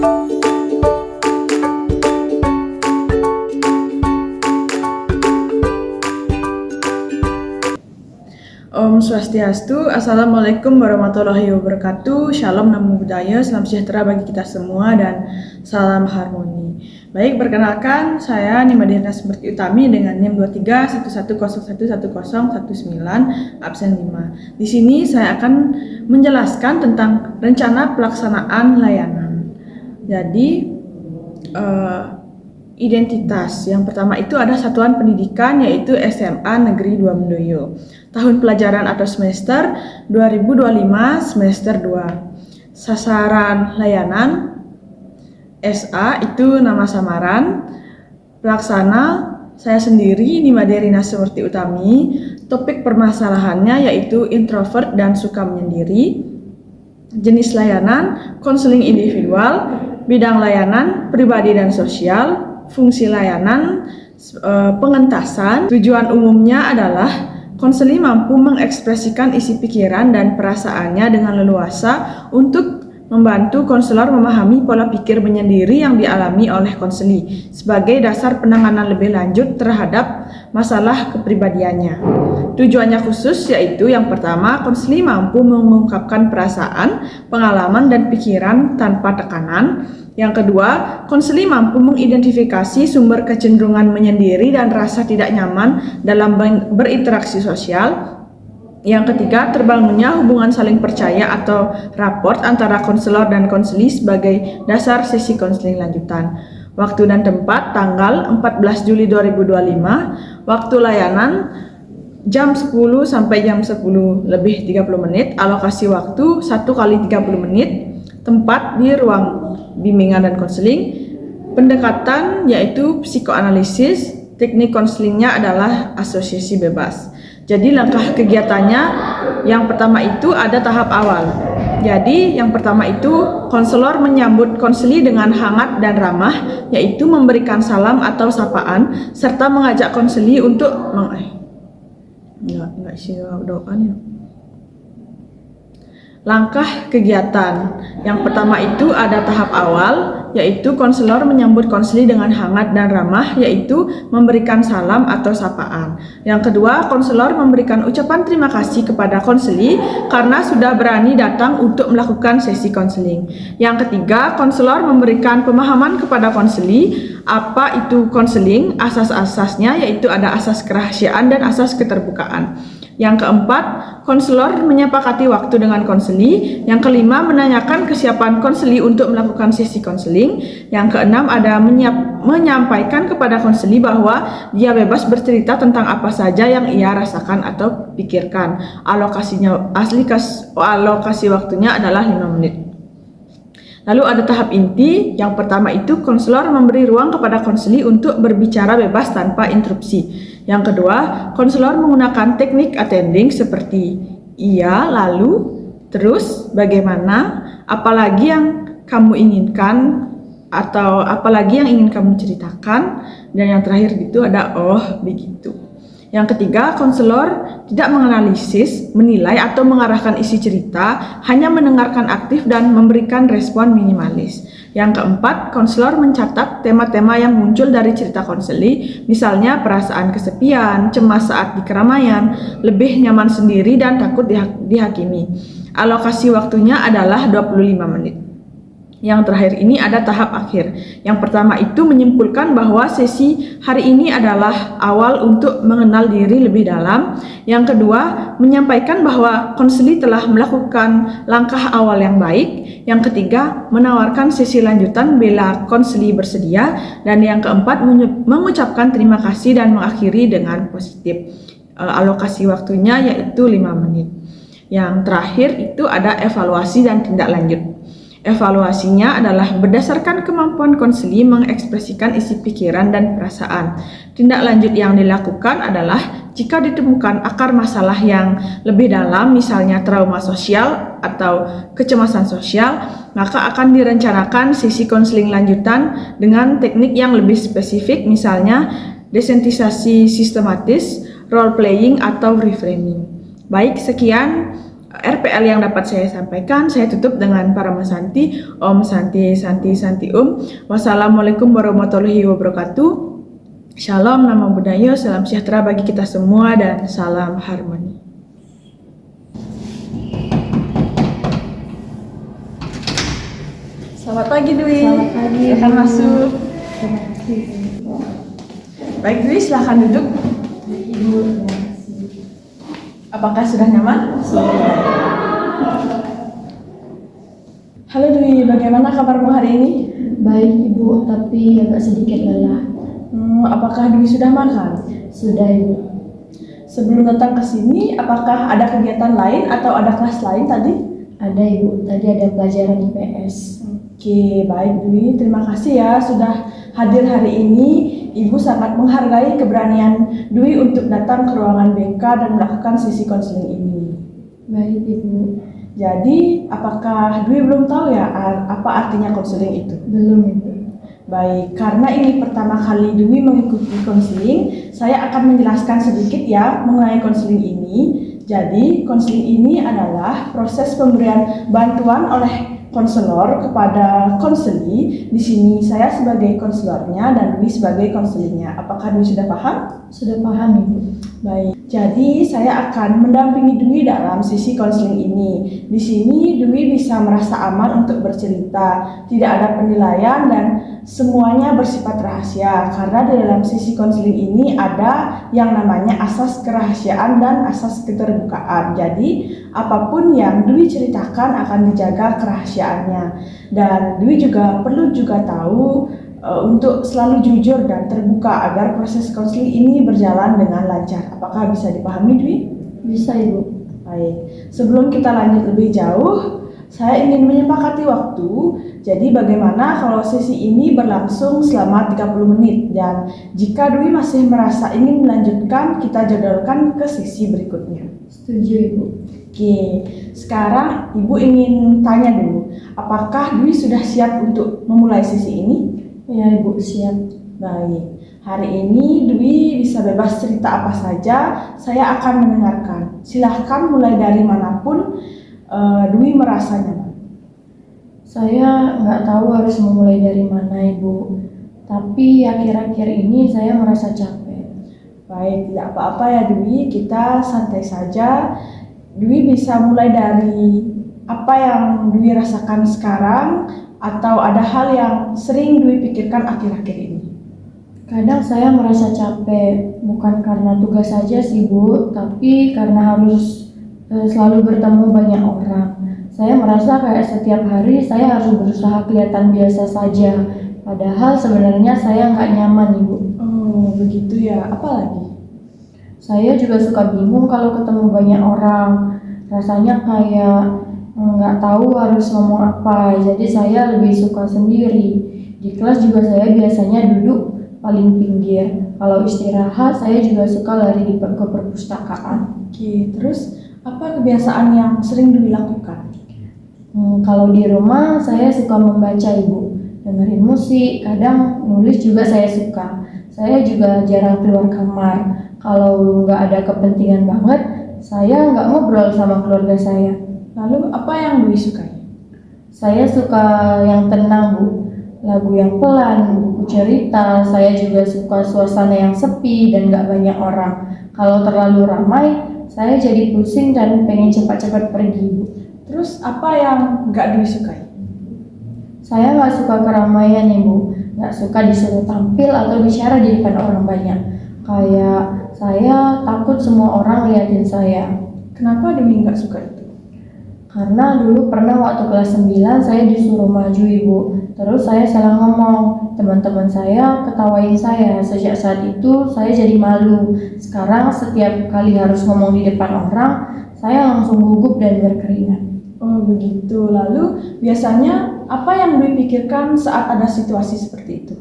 Om Swastiastu, Assalamualaikum warahmatullahi wabarakatuh. Shalom, namo buddhaya, salam sejahtera bagi kita semua dan salam harmoni. Baik, perkenalkan saya Nimadina Seperti Utami dengan NIM 2311011019 absen 5. Di sini saya akan menjelaskan tentang rencana pelaksanaan layanan. Jadi identitas yang pertama itu ada satuan pendidikan yaitu SMA Negeri 2 Mendoyo. Tahun pelajaran atau semester 2025 semester 2. Sasaran layanan SA itu nama samaran. Pelaksana saya sendiri Nimadina Seperti Utami. Topik permasalahannya yaitu introvert dan suka menyendiri. Jenis layanan konseling individual, bidang layanan pribadi dan sosial, fungsi layanan pengentasan. Tujuan umumnya adalah konseling mampu mengekspresikan isi pikiran dan perasaannya dengan leluasa untuk membantu konselor memahami pola pikir menyendiri yang dialami oleh konseli sebagai dasar penanganan lebih lanjut terhadap masalah kepribadiannya. Tujuannya khusus yaitu yang pertama, konseli mampu mengungkapkan perasaan, pengalaman, dan pikiran tanpa tekanan. Yang kedua, konseli mampu mengidentifikasi sumber kecenderungan menyendiri dan rasa tidak nyaman dalam berinteraksi sosial. Yang ketiga, terbangunnya hubungan saling percaya atau rapport antara konselor dan konseli sebagai dasar sesi konseling lanjutan. Waktu dan tempat tanggal 14 Juli 2025, waktu layanan jam 10 sampai jam 10 lebih 30 menit, alokasi waktu 1 kali 30 menit, tempat di ruang bimbingan dan konseling, pendekatan yaitu psikoanalisis, teknik konselingnya adalah asosiasi bebas. Jadi langkah kegiatannya yang pertama itu ada tahap awal. Jadi yang pertama itu konselor menyambut konseli dengan hangat dan ramah, yaitu memberikan salam atau sapaan serta mengajak konseli untuk Langkah kegiatan yang pertama itu ada tahap awal, yaitu konselor menyambut konseli dengan hangat dan ramah, yaitu memberikan salam atau sapaan. Yang kedua, konselor memberikan ucapan terima kasih kepada konseli karena sudah berani datang untuk melakukan sesi konseling. Yang ketiga, konselor memberikan pemahaman kepada konseli apa itu konseling, asas-asasnya yaitu ada asas kerahasiaan dan asas keterbukaan. Yang keempat, konselor menyepakati waktu dengan konseli. Yang kelima, menanyakan kesiapan konseli untuk melakukan sesi konseling. Yang keenam, ada menyampaikan kepada konseli bahwa dia bebas bercerita tentang apa saja yang ia rasakan atau pikirkan. Alokasi waktunya adalah 5 menit. Lalu ada tahap inti. Yang pertama itu konselor memberi ruang kepada konseli untuk berbicara bebas tanpa interupsi. Yang kedua, konselor menggunakan teknik attending seperti iya, lalu, terus, bagaimana, apalagi yang kamu inginkan, atau apalagi yang ingin kamu ceritakan, dan yang terakhir gitu ada oh begitu. Yang ketiga, konselor tidak menganalisis, menilai, atau mengarahkan isi cerita, hanya mendengarkan aktif dan memberikan respon minimalis. Yang keempat, konselor mencatat tema-tema yang muncul dari cerita konseli, misalnya perasaan kesepian, cemas saat di keramaian, lebih nyaman sendiri, dan takut dihakimi. Alokasi waktunya adalah 25 menit. Yang terakhir ini ada tahap akhir. Yang pertama itu menyimpulkan bahwa sesi hari ini adalah awal untuk mengenal diri lebih dalam. Yang kedua, menyampaikan bahwa konseli telah melakukan langkah awal yang baik. Yang ketiga, menawarkan sesi lanjutan bila konseli bersedia. Dan yang keempat, mengucapkan terima kasih dan mengakhiri dengan positif. Alokasi waktunya yaitu 5 menit. Yang terakhir itu ada evaluasi dan tindak lanjut. Evaluasinya adalah berdasarkan kemampuan konseli mengekspresikan isi pikiran dan perasaan. Tindak lanjut yang dilakukan adalah jika ditemukan akar masalah yang lebih dalam, misalnya trauma sosial atau kecemasan sosial, maka akan direncanakan sesi konseling lanjutan dengan teknik yang lebih spesifik, misalnya desensitisasi sistematis, role playing, atau reframing. Baik, sekian RPL yang dapat saya sampaikan. Saya tutup dengan Parama Santi. Om Santi Santi Santi Wassalamualaikum warahmatullahi wabarakatuh. Shalom, namo buddhaya, salam sejahtera bagi kita semua dan salam harmoni. Selamat pagi Dwi. Selamat pagi. Silakan masuk. Baik Dwi, silahkan duduk. Apakah sudah nyaman? Halo Dwi, bagaimana kabarmu hari ini? Baik Ibu, tapi agak sedikit lelah. Apakah Dwi sudah makan? Sudah Ibu. Sebelum datang ke sini, apakah ada kegiatan lain atau ada kelas lain tadi? Ada Ibu, tadi ada pelajaran IPS. Oke, baik Dwi. Terima kasih ya sudah hadir hari ini. Ibu sangat menghargai keberanian Dwi untuk datang ke ruangan BK dan melakukan sesi konseling ini. Baik Ibu. Jadi, apakah Dwi belum tahu ya apa artinya konseling itu? Belum Ibu. Baik, karena ini pertama kali Dwi mengikuti konseling, saya akan menjelaskan sedikit ya mengenai konseling ini. Jadi, konseling ini adalah proses pemberian bantuan oleh konselor kepada konseli. Di sini saya sebagai konselornya dan Dwi sebagai konselingnya. Apakah Dwi sudah paham? Sudah paham Ibu. Baik, jadi saya akan mendampingi Dwi dalam sisi konseling ini. Di sini Dwi bisa merasa aman untuk bercerita, tidak ada penilaian dan semuanya bersifat rahasia. Karena di dalam sisi konseling ini ada yang namanya asas kerahasiaan dan asas keterbukaan. Jadi apapun yang Dwi ceritakan akan dijaga kerahasiaannya. Dan Dwi juga perlu tahu untuk selalu jujur dan terbuka agar proses konseling ini berjalan dengan lancar. Apakah bisa dipahami Dwi? Bisa Ibu. Baik, sebelum kita lanjut lebih jauh, saya ingin menyepakati waktu. Jadi bagaimana kalau sesi ini berlangsung selama 30 menit dan jika Dwi masih merasa ingin melanjutkan, kita jadwalkan ke sesi berikutnya. Setuju Ibu. Oke, sekarang Ibu ingin tanya dulu, apakah Dwi sudah siap untuk memulai sesi ini? Ya Ibu, siap. Baik, hari ini Dwi bisa bebas cerita apa saja, saya akan mendengarkan. Silahkan mulai dari manapun Dwi merasa nyaman. Saya nggak tahu harus memulai dari mana Ibu. Tapi akhir-akhir ini saya merasa capek. Baik, tidak apa-apa ya Dwi, kita santai saja. Dwi bisa mulai dari apa yang Dwi rasakan sekarang atau ada hal yang sering Dwi pikirkan akhir-akhir ini. Kadang saya merasa capek, bukan karena tugas saja sih Bu, tapi karena harus selalu bertemu banyak orang. Saya merasa kayak setiap hari saya harus berusaha kelihatan biasa saja, padahal sebenarnya saya nggak nyaman Ibu. Oh begitu ya, apa lagi? Saya juga suka bingung kalau ketemu banyak orang, rasanya kayak nggak tahu harus ngomong apa, jadi saya lebih suka sendiri. Di kelas juga saya biasanya duduk paling pinggir. Kalau istirahat saya juga suka lari ke perpustakaan. Oke, terus apa kebiasaan yang sering Dwi lakukan? Kalau di rumah saya suka membaca Ibu, dengerin musik, kadang nulis juga saya suka. Saya juga jarang keluar kamar. Kalau nggak ada kepentingan banget, saya nggak ngobrol sama keluarga saya. Lalu apa yang Dwi sukai? Saya suka yang tenang Bu, lagu yang pelan, buku cerita. Saya juga suka suasana yang sepi dan nggak banyak orang. Kalau terlalu ramai, saya jadi pusing dan pengen cepat-cepat pergi Bu. Terus apa yang nggak Dwi sukai? Saya nggak suka keramaian Ibu, nggak suka disuruh tampil atau bicara di depan orang banyak. Kayak saya takut semua orang liatin saya. Kenapa Dwi nggak suka itu? Karena dulu pernah waktu kelas 9 saya disuruh maju Ibu. Terus saya salah ngomong, teman-teman saya ketawain saya. Sejak saat itu saya jadi malu. Sekarang setiap kali harus ngomong di depan orang, saya langsung gugup dan berkeringat. Oh begitu, lalu biasanya apa yang Dwi pikirkan saat ada situasi seperti itu?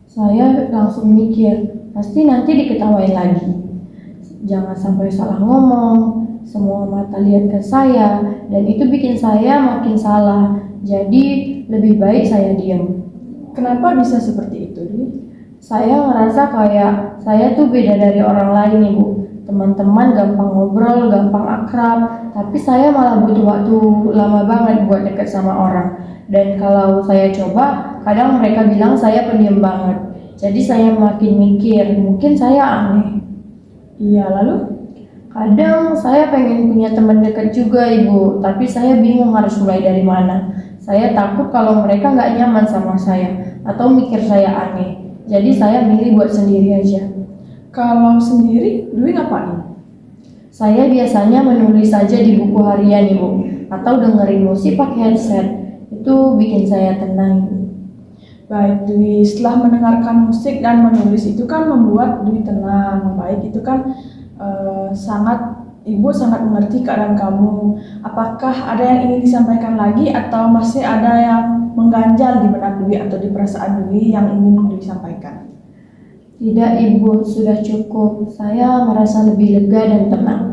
Saya langsung mikir, pasti nanti diketawain lagi. Jangan sampai salah ngomong, semua mata lihat ke saya, dan itu bikin saya makin salah. Jadi lebih baik saya diam. Kenapa bisa seperti itu, Dwi? Saya ngerasa kayak saya tuh beda dari orang lain Ibu. Teman-teman gampang ngobrol, gampang akrab, tapi saya malah butuh waktu lama banget buat dekat sama orang. Dan kalau saya coba, kadang mereka bilang saya pendiam banget. Jadi saya makin mikir, mungkin saya aneh. Iya, lalu? Kadang saya pengen punya teman dekat juga, Ibu, tapi saya bingung harus mulai dari mana. Saya takut kalau mereka nggak nyaman sama saya atau mikir saya aneh. Jadi saya milih buat sendiri aja. Kalau sendiri, Dwi ngapain? Saya biasanya menulis saja di buku harian, Ibu, atau dengerin musik pakai headset. Itu bikin saya tenang, Ibu. Baik, Dwi, setelah mendengarkan musik dan menulis itu kan membuat Dwi tenang. Baik, itu kan Ibu sangat mengerti keadaan kamu. Apakah ada yang ingin disampaikan lagi atau masih ada yang mengganjal di benak Dwi atau di perasaan Dwi yang ingin Dwi sampaikan? Tidak, Ibu, sudah cukup. Saya merasa lebih lega dan tenang.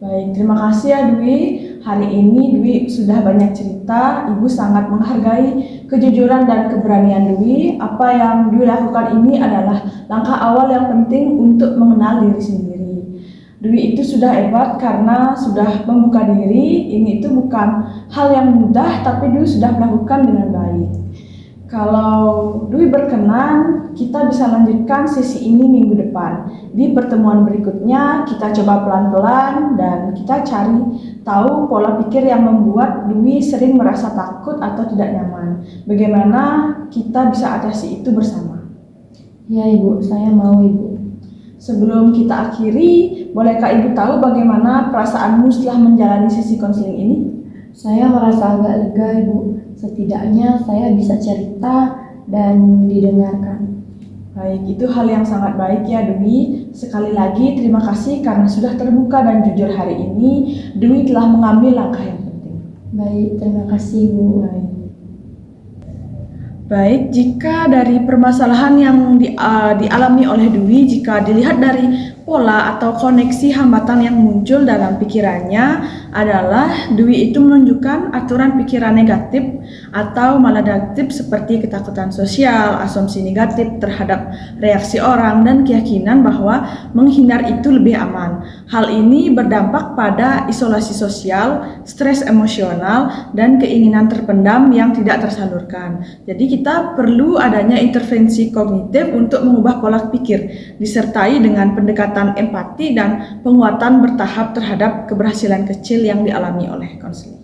Baik, terima kasih ya Dwi. Hari ini Dwi sudah banyak cerita. Ibu sangat menghargai kejujuran dan keberanian Dwi. Apa yang Dwi lakukan ini adalah langkah awal yang penting untuk mengenal diri sendiri. Dwi itu sudah hebat karena sudah membuka diri. Ini itu bukan hal yang mudah, tapi Dwi sudah melakukan dengan baik. Kalau Dwi berkenan, kita bisa lanjutkan sesi ini minggu depan. Di pertemuan berikutnya, kita coba pelan-pelan dan kita cari tahu pola pikir yang membuat Dwi sering merasa takut atau tidak nyaman. Bagaimana kita bisa atasi itu bersama. Ya, Ibu, saya mau, Ibu. Sebelum kita akhiri, bolehkah Ibu tahu bagaimana perasaanmu setelah menjalani sesi konseling ini? Saya merasa agak lega, Ibu. Setidaknya saya bisa cerita dan didengarkan. Baik, itu hal yang sangat baik ya Dwi. Sekali lagi terima kasih karena sudah terbuka dan jujur hari ini. Dwi telah mengambil langkah yang penting. Baik, terima kasih, Bu. Baik, jika dari permasalahan yang dialami oleh Dwi, jika dilihat dari pola atau koneksi hambatan yang muncul dalam pikirannya adalah Dwi itu menunjukkan aturan pikiran negatif atau maladaptif seperti ketakutan sosial, asumsi negatif terhadap reaksi orang, dan keyakinan bahwa menghindar itu lebih aman. Hal ini berdampak pada isolasi sosial, stres emosional, dan keinginan terpendam yang tidak tersalurkan. Jadi kita perlu adanya intervensi kognitif untuk mengubah pola pikir, disertai dengan pendekatan empati dan penguatan bertahap terhadap keberhasilan kecil yang dialami oleh konseling.